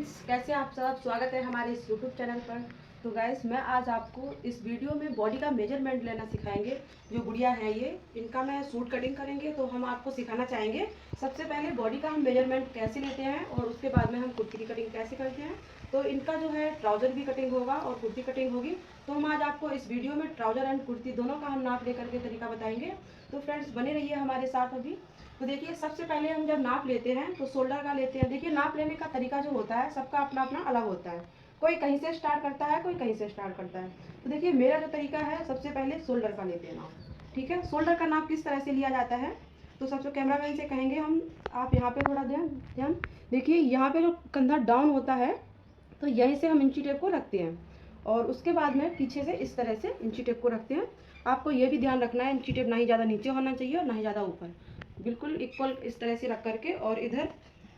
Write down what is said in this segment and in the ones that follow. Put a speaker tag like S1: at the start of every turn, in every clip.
S1: Friends, कैसे आप सब। स्वागत है हमारे इस यूट्यूब चैनल पर। तो गाइस, मैं आज आपको इस वीडियो में बॉडी का मेजरमेंट लेना सिखाएंगे। जो गुड़िया है ये, इनका मैं सूट कटिंग करेंगे तो हम आपको सिखाना चाहेंगे। सबसे पहले बॉडी का हम मेजरमेंट कैसे लेते हैं और उसके बाद में हम कुर्ती की कटिंग कैसे करते हैं। तो इनका जो है ट्राउज़र भी कटिंग होगा और कुर्ती कटिंग होगी। तो हम आज आपको इस वीडियो में ट्राउज़र एंड कुर्ती दोनों का हम नाप लेकर के तरीका बताएंगे। तो फ्रेंड्स, बने रहिए हमारे साथ अभी। तो देखिए, सबसे पहले हम जब नाप लेते हैं तो शोल्डर का लेते हैं। देखिए, नाप लेने का तरीका जो होता है सबका अपना अपना अलग होता है। कोई कहीं से स्टार्ट करता है, कोई कहीं से स्टार्ट करता है। तो देखिए, मेरा जो तरीका है, सबसे पहले शोल्डर का लेते हैं नाप। ठीक है, शोल्डर का नाप किस तरह से लिया जाता है। तो सबसे कैमरामैन से कहेंगे हम, आप यहाँ पे थोड़ा ध्यान देखिए। यहाँ पे जो कंधा डाउन होता है तो यहीं से हम इंची टेप को रखते हैं और उसके बाद में पीछे से इस तरह से इंची टेप को रखते हैं। आपको ये भी ध्यान रखना है, इंची टेप ना ही ज़्यादा नीचे होना चाहिए और ना ही ज़्यादा ऊपर, बिल्कुल इक्वल इस तरह से रख करके और इधर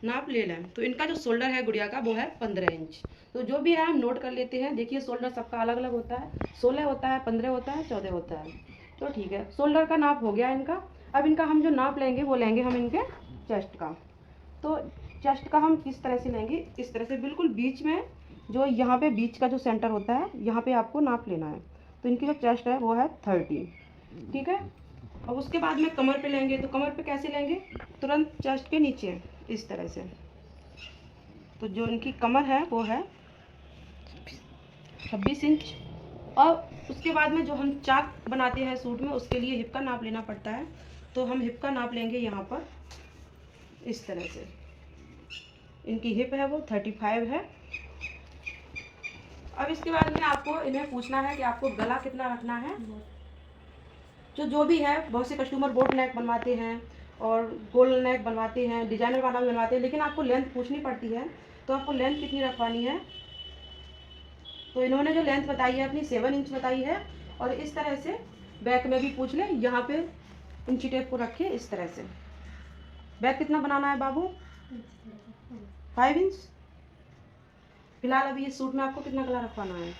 S1: नाप ले लें। तो इनका जो शोल्डर है गुड़िया का, वो है 15 इंच। तो जो भी है हम नोट कर लेते हैं। देखिए, शोल्डर सबका अलग अलग होता है। 16 होता है, 15 होता है, 14 होता है। तो ठीक है, शोल्डर का नाप हो गया इनका। अब इनका हम जो नाप लेंगे वो लेंगे हम इनके चेस्ट का। तो चेस्ट का हम किस तरह से लेंगे, इस तरह से बिल्कुल बीच में, जो यहाँ पे बीच का जो सेंटर होता है, यहाँ पे आपको नाप लेना है। तो इनकी जो चेस्ट है वो है 30। ठीक है। अब उसके बाद में कमर पे लेंगे। तो कमर पे कैसे लेंगे, तुरंत चेस्ट के नीचे इस तरह से। तो जो इनकी कमर है वो है 26 इंच। और उसके बाद में जो हम चाक बनाते हैं सूट में, उसके लिए हिप का नाप लेना पड़ता है। तो हम हिप का नाप लेंगे यहाँ पर इस तरह से। इनकी हिप है वो 35 है। अब इसके बाद में आपको इन्हें पूछना है कि आपको गला कितना रखना है। जो भी है, बहुत से कस्टमर बोट नेक बनवाते हैं और गोल नेक बनवाते हैं, डिजाइनर वाला भी बनवाते हैं, लेकिन आपको लेंथ पूछनी पड़ती है। तो आपको लेंथ कितनी रखवानी है। तो इन्होंने जो लेंथ बताई है अपनी 7 इंच बताई है। और इस तरह से बैक में भी पूछ ले, यहाँ पे इंची टेप को रखे इस तरह से। बैक कितना बनाना है बाबू, 5 इंच। फिलहाल अभी इस सूट में आपको कितना गला रखवाना है,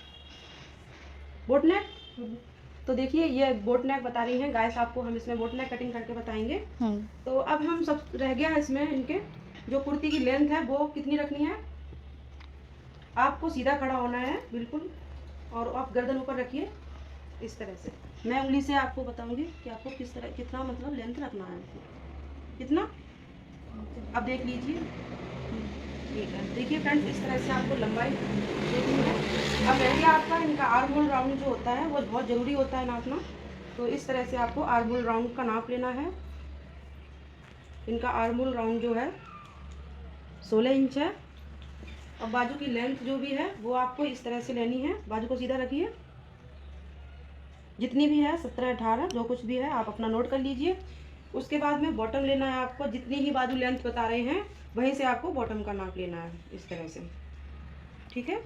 S1: बोट नेक। तो देखिए, ये बोट नेक बता रही हैं गाइस आपको, हम इसमें बोट नेक कटिंग करके बताएंगे। तो अब हम सब रह गया इसमें इनके जो कुर्ती की लेंथ है वो कितनी रखनी है। आपको सीधा खड़ा होना है बिल्कुल, और आप गर्दन ऊपर रखिए इस तरह से। मैं उंगली से आपको बताऊंगी कि आपको किस तरह कितना मतलब लेंथ रखना है, कितना। अब देख लीजिए, ठीक है। देखिए फ्रेंड्स, इस तरह से आपको लंबाई देखनी है। अब रह गया आपका इनका आर्म होल राउंड जो होता है वो बहुत ज़रूरी होता है नापना। तो इस तरह से आपको आर्म होल राउंड का नाप लेना है। इनका आर्म होल राउंड जो है 16 इंच है। अब बाजू की लेंथ जो भी है वो आपको इस तरह से लेनी है। बाजू को सीधा रखिए, जितनी भी है 17 18 जो कुछ भी है आप अपना नोट कर लीजिए। उसके बाद में बॉटम लेना है आपको, जितनी ही बाजू लेंथ बता रहे हैं वहीं से आपको बॉटम का नाप लेना है इस तरह से। ठीक है,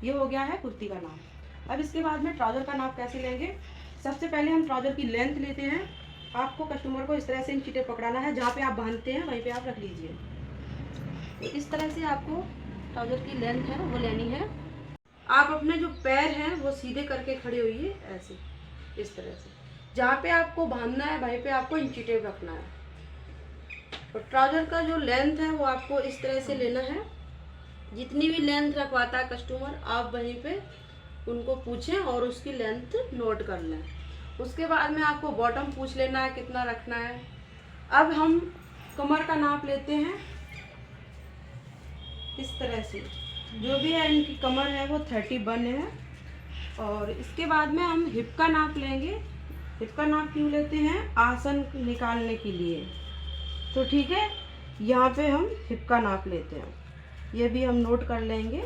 S1: ये हो गया है कुर्ती का नाप। अब इसके बाद में ट्राउज़र का नाप कैसे लेंगे। सबसे पहले हम ट्राउज़र की लेंथ लेते हैं। आपको कस्टमर को इस तरह से इंची टेप पकड़ाना है, जहाँ पे आप बांधते हैं वहीं पे आप रख लीजिए। तो इस तरह से आपको ट्राउज़र की लेंथ है वो लेनी है। आप अपने जो पैर हैं वो सीधे करके खड़े होइए ऐसे इस तरह से। जहाँ पे आपको बांधना है वहीं पे आपको इंची टेप रखना है। और ट्राउज़र का जो लेंथ है वो आपको इस तरह से लेना है। जितनी भी लेंथ रखवाता है कस्टमर, आप वहीं पे उनको पूछें और उसकी लेंथ नोट कर लें। उसके बाद में आपको बॉटम पूछ लेना है कितना रखना है। अब हम कमर का नाप लेते हैं इस तरह से। जो भी है इनकी कमर है वो 31 है। और इसके बाद में हम हिप का नाप लेंगे। हिप का नाप क्यों लेते हैं, आसन निकालने के लिए। तो ठीक है, यहाँ पे हम हिप का नाप लेते हैं, ये भी हम नोट कर लेंगे।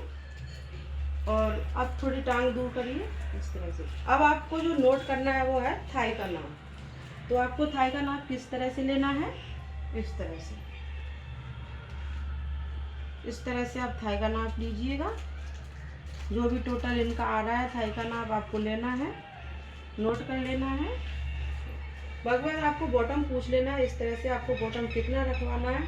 S1: और अब थोड़ी टांग दूर करिए इस तरह से। अब आपको जो नोट करना है वो है थाई का नाप। तो आपको थाई का नाप किस तरह से लेना है, इस तरह से। इस तरह से आप थाई का नाप लीजिएगा। जो भी टोटल इनका आ रहा है थाई का नाप आपको लेना है, नोट कर लेना है। बाकी आपको बॉटम पूछ लेना है इस तरह से, आपको बॉटम कितना रखवाना है।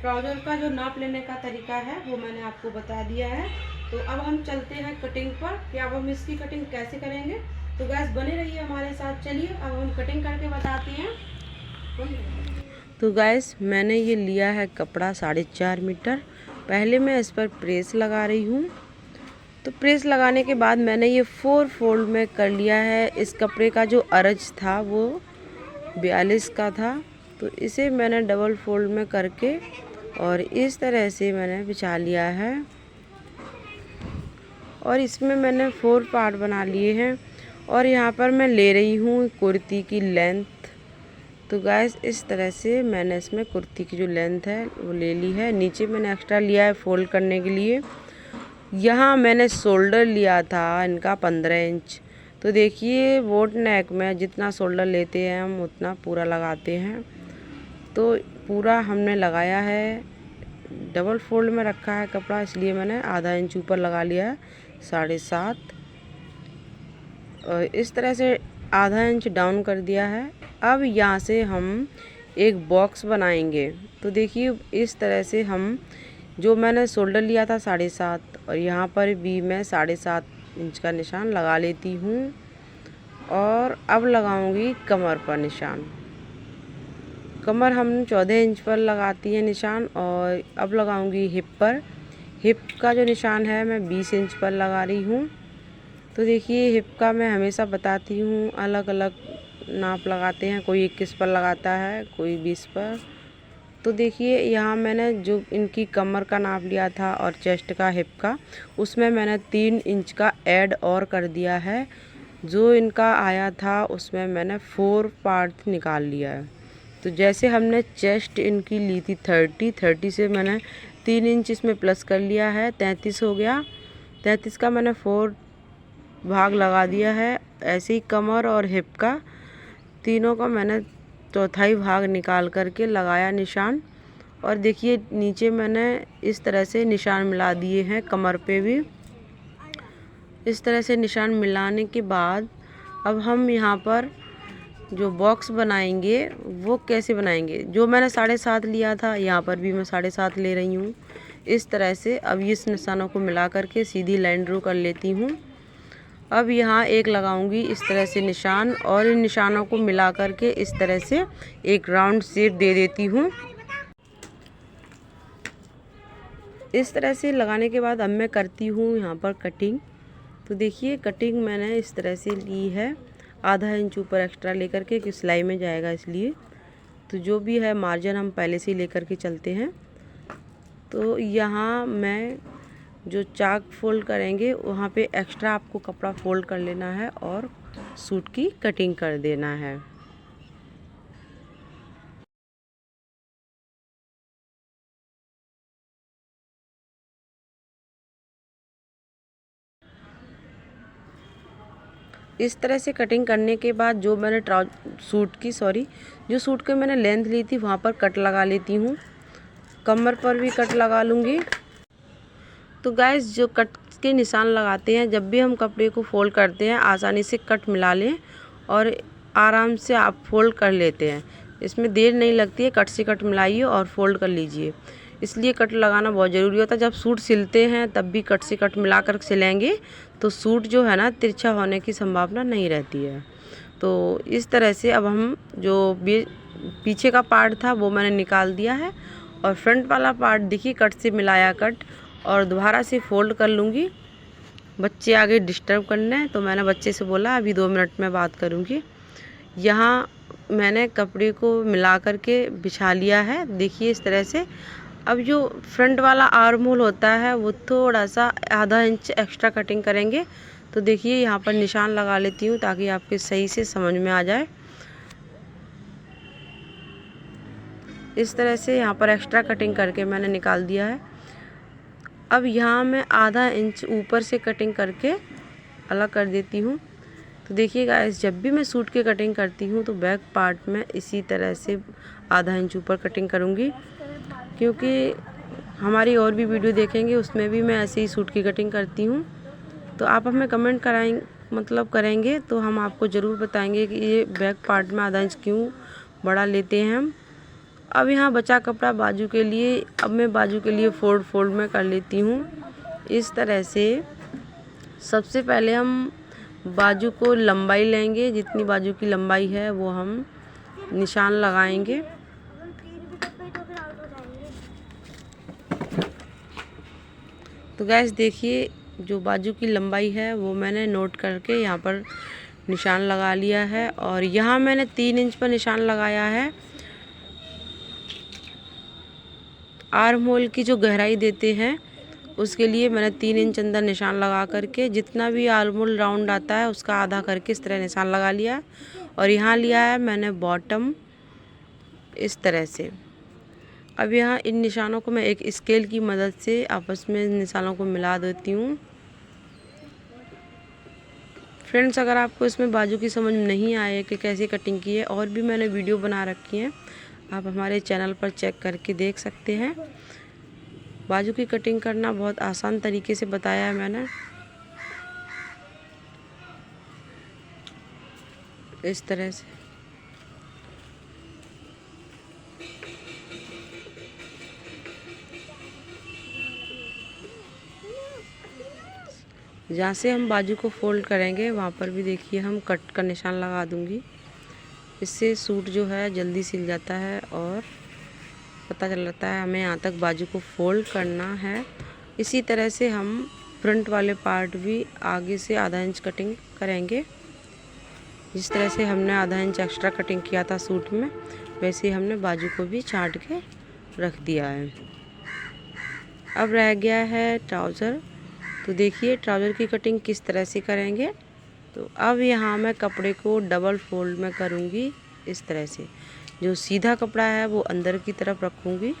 S1: ट्राउज़र का जो नाप लेने का तरीका है वो मैंने आपको बता दिया है। तो अब हम चलते हैं कटिंग पर कि अब हम इसकी कटिंग कैसे करेंगे। तो गैस बने रहिए हमारे साथ। चलिए अब हम कटिंग करके बताते हैं। तो गैस, मैंने ये लिया है कपड़ा 4.5 मीटर पहले मैं इस पर प्रेस लगा रही हूँ। तो प्रेस लगाने के बाद मैंने ये 4 फोल्ड में कर लिया है। इस कपड़े का जो अर्ज था वो 42 का था, तो इसे मैंने डबल फोल्ड में करके और इस तरह से मैंने बिछा लिया है। और इसमें मैंने 4 पार्ट बना लिए हैं। और यहाँ पर मैं ले रही हूँ कुर्ती की लेंथ। तो गाइस इस तरह से मैंने इसमें कुर्ती की जो लेंथ है वो ले ली है। नीचे मैंने एक्स्ट्रा लिया है फोल्ड करने के लिए। यहाँ मैंने शोल्डर लिया था इनका 15 इंच। तो देखिए बोट नेक में जितना शोल्डर लेते हैं हम उतना पूरा लगाते हैं। तो पूरा हमने लगाया है, डबल फोल्ड में रखा है कपड़ा, इसलिए मैंने आधा इंच ऊपर लगा लिया है 7.5। और इस तरह से आधा इंच डाउन कर दिया है। अब यहाँ से हम एक बॉक्स बनाएंगे। तो देखिए इस तरह से हम जो मैंने शोल्डर लिया था 7.5 और यहाँ पर भी मैं 7.5 इंच का निशान लगा लेती हूँ। और अब लगाऊंगी कमर पर निशान। कमर हम 14 इंच पर लगाती है निशान। और अब लगाऊंगी हिप पर। हिप का जो निशान है मैं 20 इंच पर लगा रही हूँ। तो देखिए हिप का मैं हमेशा बताती हूँ अलग अलग नाप लगाते हैं, कोई 21 पर लगाता है, कोई 20 पर। तो देखिए यहाँ मैंने जो इनकी कमर का नाप लिया था और चेस्ट का, हिप का, उसमें मैंने 3 इंच का ऐड और कर दिया है। जो इनका आया था उसमें मैंने 4 पार्ट निकाल लिया है। तो जैसे हमने चेस्ट इनकी ली थी 30 से मैंने 3 इंच इसमें प्लस कर लिया है, 33 हो गया। 33 का मैंने 4 भाग लगा दिया है। ऐसे ही कमर और हिप का तीनों का मैंने चौथाई भाग निकाल करके लगाया निशान। और देखिए नीचे मैंने इस तरह से निशान मिला दिए हैं, कमर पे भी इस तरह से निशान मिलाने के बाद अब हम यहाँ पर जो बॉक्स बनाएंगे वो कैसे बनाएंगे। जो मैंने 7.5 लिया था यहाँ पर भी मैं 7.5 ले रही हूँ। इस तरह से अब इस निशानों को मिला करके सीधी लाइन ड्रॉ कर लेती हूँ। अब यहाँ एक लगाऊंगी इस तरह से निशान और इन निशानों को मिला करके इस तरह से एक राउंड शेप दे देती हूँ। इस तरह से लगाने के बाद अब मैं करती हूँ यहाँ पर कटिंग। तो देखिए कटिंग मैंने इस तरह से ली है, आधा इंच ऊपर एक्स्ट्रा लेकर के कि सिलाई में जाएगा इसलिए। तो जो भी है मार्जिन हम पहले से ही लेकर के चलते हैं। तो यहाँ मैं जो चाक फोल्ड करेंगे वहाँ पे एक्स्ट्रा आपको कपड़ा फोल्ड कर लेना है और सूट की कटिंग कर देना है। इस तरह से कटिंग करने के बाद जो मैंने सूट की मैंने लेंथ ली थी वहाँ पर कट लगा लेती हूँ। कमर पर भी कट लगा लूँगी। तो गाइस जो कट के निशान लगाते हैं, जब भी हम कपड़े को फोल्ड करते हैं आसानी से कट मिला लें और आराम से आप फोल्ड कर लेते हैं। इसमें देर नहीं लगती है, कट से कट मिलाइए और फोल्ड कर लीजिए। इसलिए कट लगाना बहुत ज़रूरी होता है। जब सूट सिलते हैं तब भी कट से कट मिला कर सिलेंगे तो सूट जो है ना तिरछा होने की संभावना नहीं रहती है। तो इस तरह से अब हम जो पीछे का पार्ट था वो मैंने निकाल दिया है और फ्रंट वाला पार्ट देखिए कट से मिलाया कट और दोबारा से फोल्ड कर लूँगी। बच्चे आगे डिस्टर्ब करने हैं तो मैंने बच्चे से बोला अभी 2 मिनट में बात करूँगी। यहाँ मैंने कपड़े को मिला करके बिछा लिया है देखिए इस तरह से। अब जो फ्रंट वाला आर्म होल होता है वो थोड़ा सा आधा इंच एक्स्ट्रा कटिंग करेंगे। तो देखिए यहाँ पर निशान लगा लेती हूँ ताकि आपके सही से समझ में आ जाए। इस तरह से यहाँ पर एक्स्ट्रा कटिंग करके मैंने निकाल दिया है। अब यहाँ मैं आधा इंच ऊपर से कटिंग करके अलग कर देती हूँ। तो देखिए गाइस जब भी मैं सूट की कटिंग करती हूँ तो बैक पार्ट में इसी तरह से आधा इंच ऊपर कटिंग करूँगी, क्योंकि हमारी और भी वीडियो देखेंगे उसमें भी मैं ऐसे ही सूट की कटिंग करती हूँ। तो आप हमें कमेंट करेंगे तो हम आपको ज़रूर बताएंगे कि ये बैक पार्ट में आधा इंच क्यों बड़ा लेते हैं हम। अब यहाँ बचा कपड़ा बाजू के लिए। अब मैं बाजू के लिए फोल्ड में कर लेती हूँ इस तरह से। सबसे पहले हम बाजू को लंबाई लेंगे, जितनी बाजू की लंबाई है वो हम निशान लगाएंगे। तो गैस देखिए, जो बाजू की लंबाई है वो मैंने नोट करके यहाँ पर निशान लगा लिया है और यहाँ मैंने 3 इंच पर निशान लगाया है। आर्म होल की जो गहराई देते हैं उसके लिए मैंने 3 इंच अंदर निशान लगा करके जितना भी आर्म होल राउंड आता है उसका आधा करके इस तरह निशान लगा लिया। और यहाँ लिया है मैंने बॉटम इस तरह से। अब यहाँ इन निशानों को मैं एक स्केल की मदद से आपस में निशानों को मिला देती हूँ। फ्रेंड्स, अगर आपको इसमें बाजू की समझ नहीं आए कि कैसे कटिंग की है, और भी मैंने वीडियो बना रखी हैं, आप हमारे चैनल पर चेक करके देख सकते हैं। बाजू की कटिंग करना बहुत आसान तरीके से बताया है मैंने। इस तरह से जहाँ से हम बाजू को फोल्ड करेंगे वहाँ पर भी देखिए हम कट का निशान लगा दूँगी। इससे सूट जो है जल्दी सिल जाता है और पता चल जाता है हमें यहाँ तक बाजू को फोल्ड करना है। इसी तरह से हम फ्रंट वाले पार्ट भी आगे से आधा इंच कटिंग करेंगे। जिस तरह से हमने आधा इंच एक्स्ट्रा कटिंग किया था सूट में, वैसे ही हमने बाजू को भी छांट के रख दिया है। अब रह गया है ट्राउज़र। तो देखिए ट्राउज़र की कटिंग किस तरह से करेंगे। तो अब यहाँ मैं कपड़े को डबल फोल्ड में करूँगी इस तरह से। जो सीधा कपड़ा है वो अंदर की तरफ रखूँगी।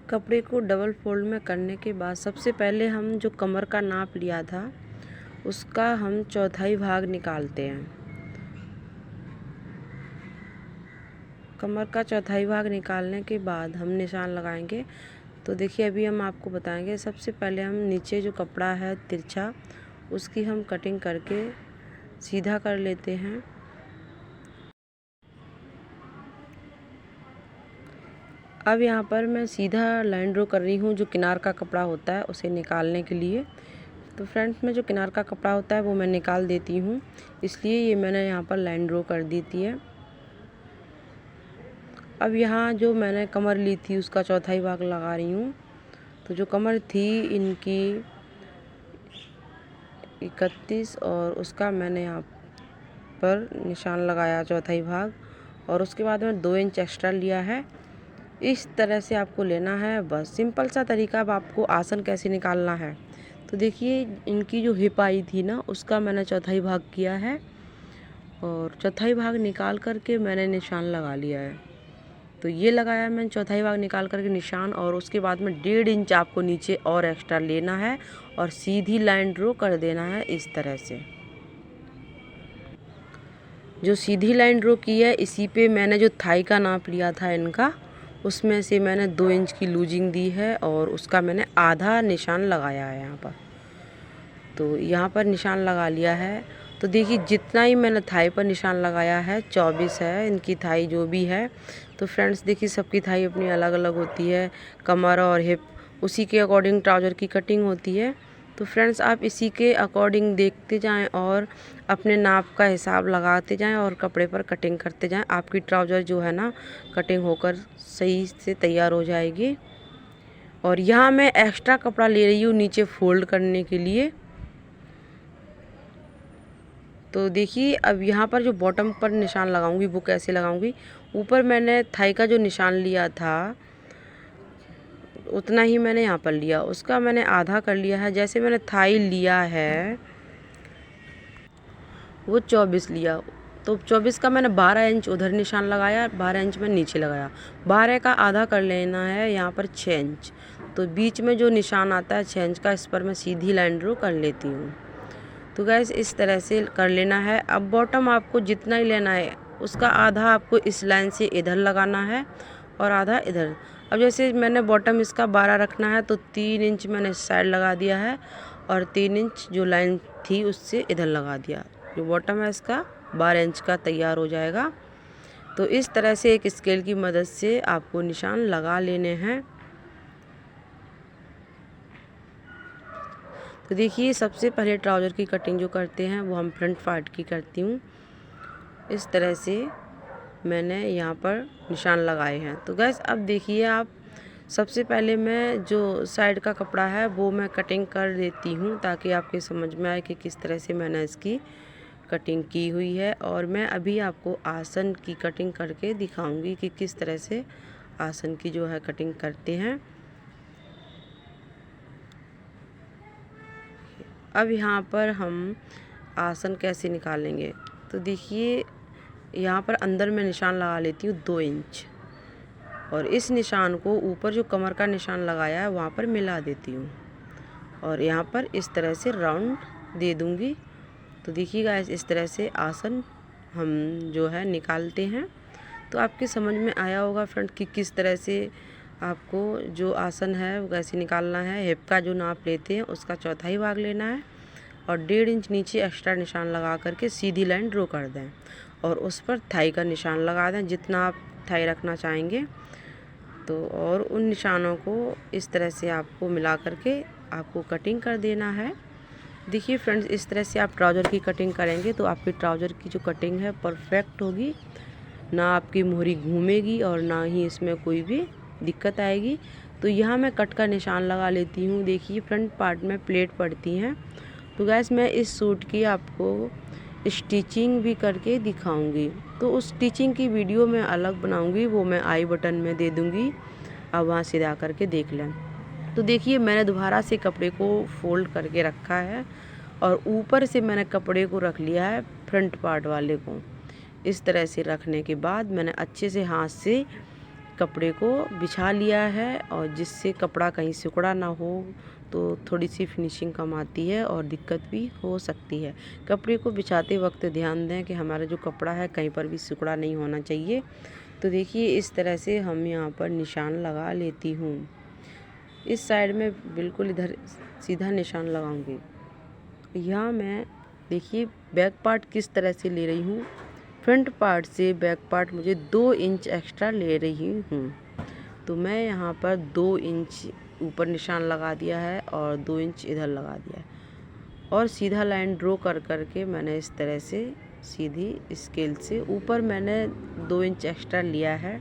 S1: कपड़े को डबल फोल्ड में करने के बाद सबसे पहले हम जो कमर का नाप लिया था उसका हम चौथाई भाग निकालते हैं। कमर का चौथाई भाग निकालने के बाद हम निशान लगाएंगे। तो देखिए अभी हम आपको बताएंगे। सबसे पहले हम नीचे जो कपड़ा है तिरछा, उसकी हम कटिंग करके सीधा कर लेते हैं। अब यहाँ पर मैं सीधा लाइन ड्रॉ कर रही हूँ जो किनार का कपड़ा होता है उसे निकालने के लिए। तो फ्रंट में जो किनार का कपड़ा होता है वो मैं निकाल देती हूँ, इसलिए ये मैंने यहाँ पर लाइन ड्रॉ कर दी थी है। अब यहाँ जो मैंने कमर ली थी उसका चौथाई भाग लगा रही हूँ। तो जो कमर थी इनकी 31 और उसका मैंने यहाँ पर निशान लगाया चौथाई भाग, और उसके बाद में 2 इंच एक्स्ट्रा लिया है। इस तरह से आपको लेना है, बस सिंपल सा तरीका। अब आपको आसन कैसे निकालना है तो देखिए, इनकी जो हिप आई थी ना उसका मैंने चौथाई भाग किया है और चौथाई भाग निकाल करके मैंने निशान लगा लिया है। तो ये लगाया मैंने चौथाई भाग निकाल करके निशान, और उसके बाद में 1.5 इंच आपको नीचे और एक्स्ट्रा लेना है और सीधी लाइन ड्रॉ कर देना है इस तरह से। जो सीधी लाइन ड्रॉ की है इसी पे मैंने जो थाई का नाप लिया था इनका, उसमें से मैंने 2 इंच की लूजिंग दी है और उसका मैंने आधा निशान लगाया है यहाँ पर। तो यहाँ पर निशान लगा लिया है। तो देखिए जितना ही मैंने थाई पर निशान लगाया है 24 है इनकी थाई जो भी है। तो फ्रेंड्स देखिए सबकी थाई अपनी अलग अलग होती है, कमर और हिप उसी के अकॉर्डिंग ट्राउज़र की कटिंग होती है। तो फ्रेंड्स आप इसी के अकॉर्डिंग देखते जाएं और अपने नाप का हिसाब लगाते जाएं और कपड़े पर कटिंग करते जाएं। आपकी ट्राउज़र जो है ना कटिंग होकर सही से तैयार हो जाएगी। और यहाँ मैं एक्स्ट्रा कपड़ा ले रही हूँ नीचे फोल्ड करने के लिए। तो देखिए अब यहाँ पर जो बॉटम पर निशान लगाऊंगी वो कैसे लगाऊंगी। ऊपर मैंने थाई का जो निशान लिया था उतना ही मैंने यहाँ पर लिया, उसका मैंने आधा कर लिया है। जैसे मैंने थाई लिया है वो 24 लिया, तो 24 का मैंने 12 इंच उधर निशान लगाया, 12 इंच में नीचे लगाया। 12 का आधा कर लेना है यहाँ पर 6 इंच। तो बीच में जो निशान आता है 6 इंच का, इस पर मैं सीधी लाइन ड्रॉ कर लेती हूँ। तो गैस इस तरह से कर लेना है। अब बॉटम आपको जितना ही लेना है उसका आधा आपको इस लाइन से इधर लगाना है और आधा इधर। अब जैसे मैंने बॉटम इसका 12 रखना है तो 3 इंच मैंने इस साइड लगा दिया है और 3 इंच जो लाइन थी उससे इधर लगा दिया। जो बॉटम है इसका 12 इंच का तैयार हो जाएगा। तो इस तरह से एक स्केल की मदद से आपको निशान लगा लेने हैं। तो देखिए, सबसे पहले ट्राउज़र की कटिंग जो करते हैं वो हम फ्रंट पार्ट की करती हूँ। इस तरह से मैंने यहाँ पर निशान लगाए हैं। तो गैस अब देखिए आप, सबसे पहले मैं जो साइड का कपड़ा है वो मैं कटिंग कर देती हूँ ताकि आपके समझ में आए कि किस तरह से मैंने इसकी कटिंग की हुई है। और मैं अभी आपको आसन की कटिंग करके दिखाऊंगी कि किस तरह से आसन की जो है कटिंग करते हैं। अब यहाँ पर हम आसन कैसे निकालेंगे, तो देखिए यहाँ पर अंदर मैं निशान लगा लेती हूँ 2 इंच, और इस निशान को ऊपर जो कमर का निशान लगाया है वहाँ पर मिला देती हूँ और यहाँ पर इस तरह से राउंड दे दूँगी। तो देखिएगा इस तरह से आसन हम जो है निकालते हैं। तो आपके समझ में आया होगा फ्रेंड कि किस तरह से आपको जो आसन है वो कैसे निकालना है। हिप का जो नाप लेते हैं उसका चौथाई भाग लेना है और 1.5 इंच नीचे एक्स्ट्रा निशान लगा करके सीधी लाइन ड्रॉ कर दें और उस पर थाई का निशान लगा दें जितना आप थाई रखना चाहेंगे। तो और उन निशानों को इस तरह से आपको मिला करके आपको कटिंग कर देना है। देखिए फ्रेंड्स, इस तरह से आप ट्राउज़र की कटिंग करेंगे तो आपकी ट्राउज़र की जो कटिंग है परफेक्ट होगी, ना आपकी मोहरी घूमेगी और ना ही इसमें कोई भी दिक्कत आएगी। तो यहाँ मैं कट का निशान लगा लेती हूँ। देखिए फ्रंट पार्ट में प्लेट पड़ती हैं। तो गैस मैं इस सूट की आपको स्टिचिंग भी करके दिखाऊंगी, तो उस स्टिचिंग की वीडियो मैं अलग बनाऊंगी, वो मैं आई बटन में दे दूंगी, आप वहाँ से जा करके देख लें। तो देखिए मैंने दोबारा से कपड़े को फोल्ड करके रखा है और ऊपर से मैंने कपड़े को रख लिया है फ्रंट पार्ट वाले को। इस तरह से रखने के बाद मैंने अच्छे से हाथ से कपड़े को बिछा लिया है और जिससे कपड़ा कहीं सिकुड़ा ना हो, तो थोड़ी सी फिनिशिंग कम आती है और दिक्कत भी हो सकती है। कपड़े को बिछाते वक्त ध्यान दें कि हमारा जो कपड़ा है कहीं पर भी सिकुड़ा नहीं होना चाहिए। तो देखिए इस तरह से हम यहाँ पर निशान लगा लेती हूँ। इस साइड में बिल्कुल इधर सीधा निशान लगाऊंगी। यहाँ मैं देखिए बैक पार्ट किस तरह से ले रही हूँ। फ्रंट पार्ट से बैक पार्ट मुझे 2 इंच एक्स्ट्रा ले रही हूँ। तो मैं यहाँ पर 2 इंच ऊपर निशान लगा दिया है और 2 इंच इधर लगा दिया है और सीधा लाइन ड्रॉ कर करके मैंने इस तरह से सीधी स्केल से ऊपर मैंने 2 इंच एक्स्ट्रा लिया है।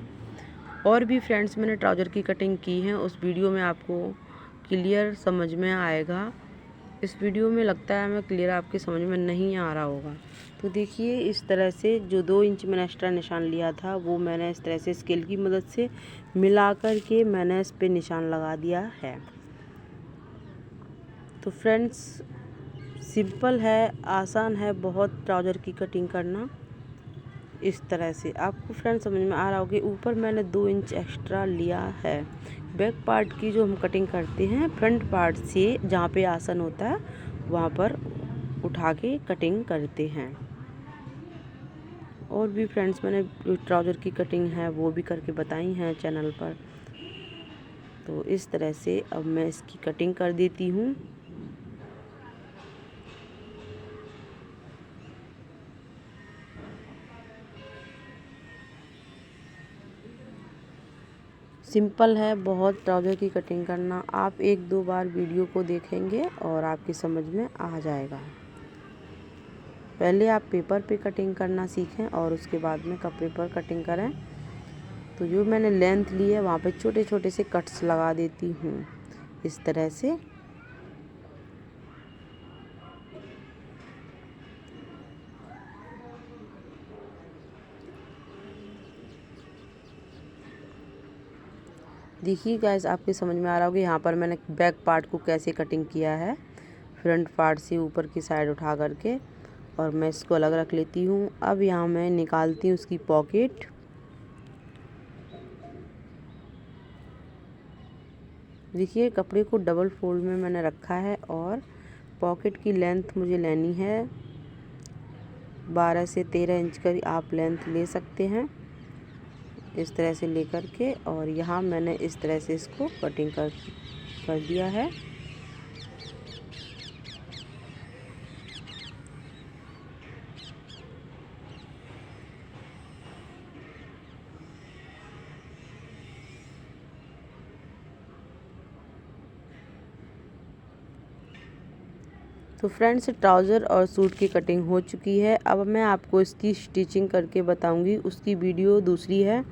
S1: और भी फ्रेंड्स मैंने ट्राउज़र की कटिंग की है, उस वीडियो में आपको क्लियर समझ में आएगा। इस वीडियो में लगता है मैं क्लियर आपके समझ में नहीं आ रहा होगा। तो देखिए इस तरह से जो 2 इंच मैंने एक्स्ट्रा निशान लिया था वो मैंने इस तरह से स्केल की मदद से मिला कर के मैंने इस पे निशान लगा दिया है। तो फ्रेंड्स सिंपल है, आसान है बहुत ट्राउज़र की कटिंग करना। इस तरह से आपको फ्रेंड्स समझ में आ रहा होगा। ऊपर मैंने 2 इंच एक्स्ट्रा लिया है। बैक पार्ट की जो हम कटिंग करते हैं फ्रंट पार्ट से जहाँ पे आसन होता है वहाँ पर उठा के कटिंग करते हैं। और भी फ्रेंड्स मैंने जो ट्राउज़र की कटिंग है वो भी करके बताई हैं चैनल पर। तो इस तरह से अब मैं इसकी कटिंग कर देती हूँ। सिंपल है बहुत ट्राउज़र की कटिंग करना। आप 1-2 बार वीडियो को देखेंगे और आपकी समझ में आ जाएगा। पहले आप पेपर पे कटिंग करना सीखें और उसके बाद में कपड़े पर कटिंग करें। तो जो मैंने लेंथ ली है वहाँ पे छोटे छोटे से कट्स लगा देती हूँ इस तरह से। देखिए गाइस आपके समझ में आ रहा होगा यहाँ पर मैंने बैक पार्ट को कैसे कटिंग किया है, फ्रंट पार्ट से ऊपर की साइड उठा करके, और मैं इसको अलग रख लेती हूँ। अब यहाँ मैं निकालती हूँ उसकी पॉकेट। देखिए कपड़े को डबल फोल्ड में मैंने रखा है और पॉकेट की लेंथ मुझे लेनी है 12 से 13 इंच का आप लेंथ ले सकते हैं इस तरह से लेकर के। और यहाँ मैंने इस तरह से इसको कटिंग कर दिया है।
S2: तो फ्रेंड्स ट्राउज़र और सूट की कटिंग हो चुकी है। अब मैं आपको इसकी स्टिचिंग करके बताऊंगी। उसकी वीडियो दूसरी है,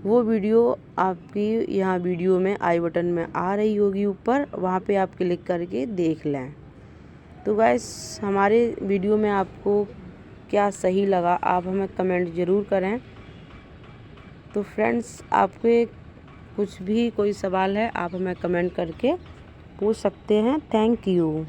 S2: वो वीडियो आपकी यहाँ वीडियो में आई बटन में आ रही होगी ऊपर, वहाँ पे आप क्लिक करके देख लें। तो गाइस हमारे वीडियो में आपको क्या सही लगा आप हमें कमेंट ज़रूर करें। तो फ्रेंड्स आपके कुछ भी कोई सवाल है आप हमें कमेंट करके पूछ सकते हैं। Thank you.